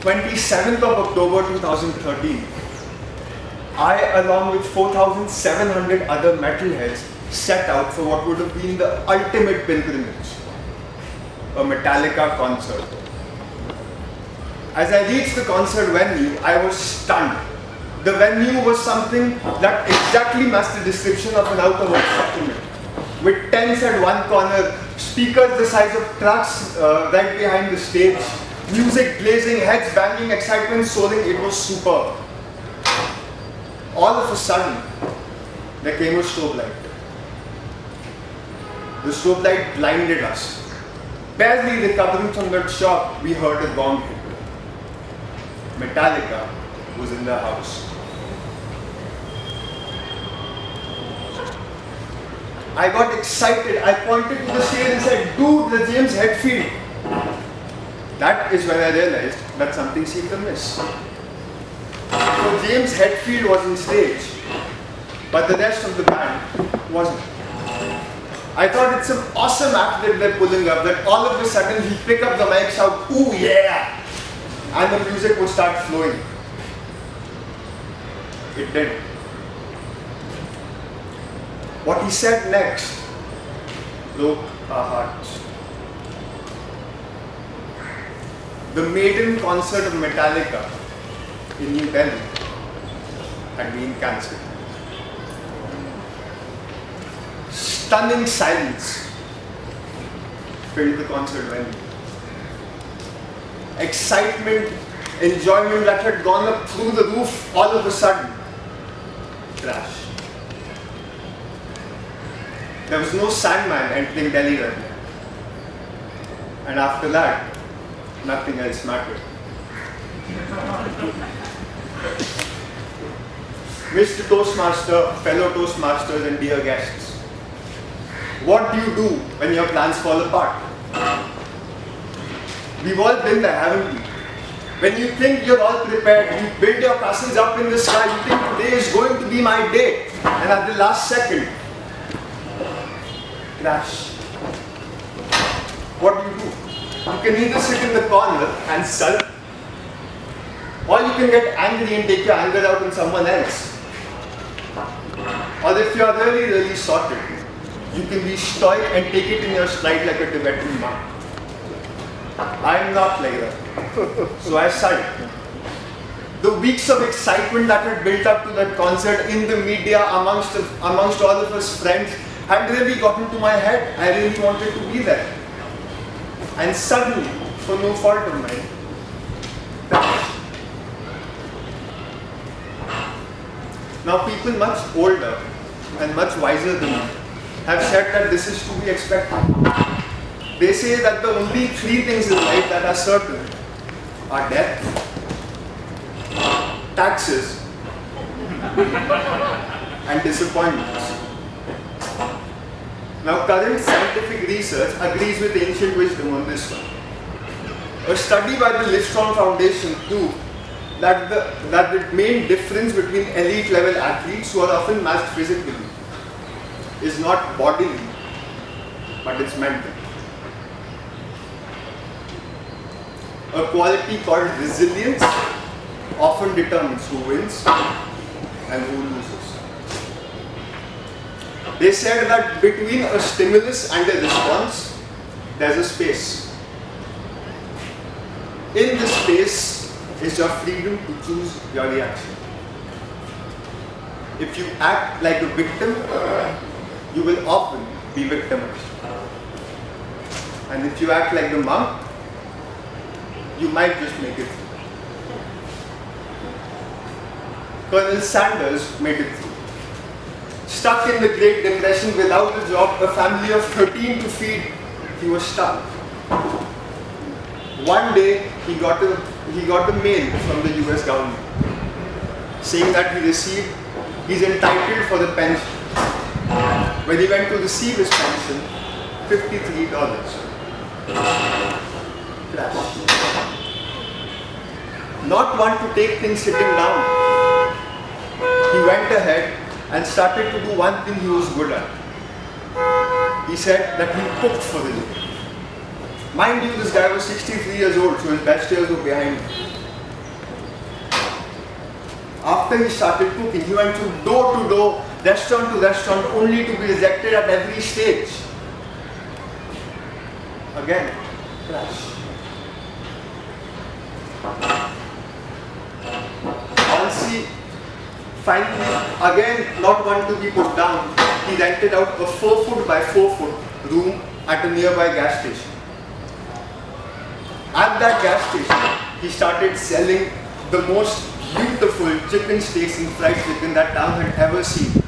27th of October 2013, I, along with 4,700 other metalheads, set out for what would have been the ultimate pilgrimage, a Metallica concert. As I reached the concert venue, I was stunned. The venue was something that exactly matched the description of an out-of-work document, with tents at one corner, speakers the size of trucks right behind the stage, music blazing, heads banging, excitement soaring. It was superb. All of a sudden, there came a strobe light. The strobe light blinded us. Barely recovering from that shock, we heard a gong hit. Metallica was in the house. I got excited. I pointed to the stage and said, "Dude, the James Hetfield." That is when I realized that something seemed amiss. So James Hetfield was on stage, but the rest of the band wasn't. I thought it's an awesome act that they're pulling up, that all of a sudden he'll pick up the mic, shout, "Ooh yeah!" and the music would start flowing. It did. What he said next broke our hearts. The maiden concert of Metallica in New Delhi had been cancelled. Stunning silence filled the concert venue. Excitement, enjoyment that had gone up through the roof, all of a sudden, crash. There was no Sandman entering Delhi that night. And after that, nothing else mattered. Mr. Toastmaster, fellow Toastmasters and dear guests, what do you do when your plans fall apart? We've all been there, haven't we? When you think you're all prepared, you build your castles up in the sky, you think today is going to be my day, and at the last second, crash. What do? You can either sit in the corner and sulk, or you can get angry and take your anger out on someone else. Or if you're really, really sorted, you can be stoic and take it in your stride like a Tibetan monk. I'm not like that. So I sighed. The weeks of excitement that had built up to that concert in the media, amongst all of us friends, had really gotten to my head. I really wanted to be there. And suddenly, for no fault of mine, now people much older and much wiser than me have said that this is to be expected. They say that the only three things in life that are certain are death, taxes, and disappointments. Now, current scientific research agrees with ancient wisdom on this one. A study by the Livestrong Foundation proved that the main difference between elite level athletes, who are often matched physically, is not bodily, but it's mental. A quality called resilience often determines who wins and who loses. They said that between a stimulus and a response, there's a space. In this space is your freedom to choose your reaction. If you act like a victim, you will often be victimized. And if you act like the monk, you might just make it through. Colonel Sanders made it through. Stuck in the Great Depression without a job, a family of 13 to feed, he was stuck. One day, he got a mail from the US government saying that he's entitled for the pension. When he went to receive his pension, $53. Crash. Not one to take things sitting down, he went ahead and started to do one thing he was good at. He said that he cooked for the living. Mind you, this guy was 63 years old, so his best years were behind him. after he started cooking, he went from door to door, restaurant to restaurant, only to be rejected at every stage. Again, crash. Once he finally, again not one to be put down, he rented out a 4 foot by 4 foot room at a nearby gas station. At that gas station, he started selling the most beautiful chicken steaks and fried chicken that town had ever seen.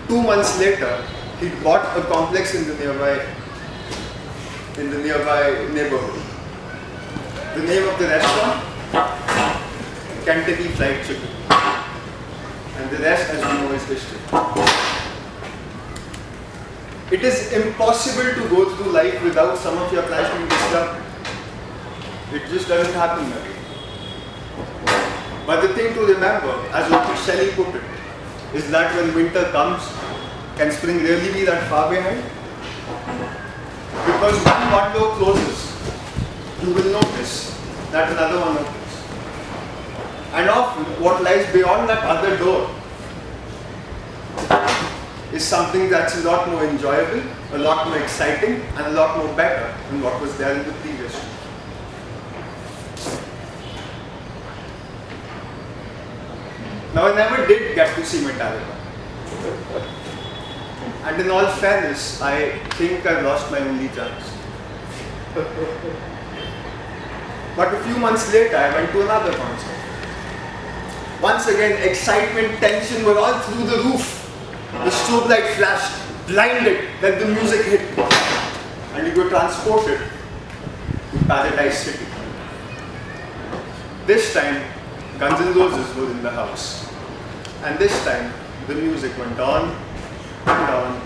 2 months later, he bought a complex in the nearby neighborhood. The name of the restaurant? Kentucky Fried Chicken. And the rest, as we know, is history. It is impossible to go through life without some of your plans being disrupted. It just doesn't happen that way. But the thing to remember, as Shelley put it, is that when winter comes, can spring really be that far behind? Because when one door closes, you will notice that another one opens. And often, what lies beyond that other door is something that's a lot more enjoyable, a lot more exciting, and a lot more better than what was there in the previous one. Now, I never did get to see Metallica. And in all fairness, I think I lost my only chance. But a few months later, I went to another concert. Once again, excitement, tension were all through the roof. The strobe light flashed, blinded, then the music hit, and you were transported to Paradise City. This time, Guns N' Roses were in the house. And this time, the music went on and on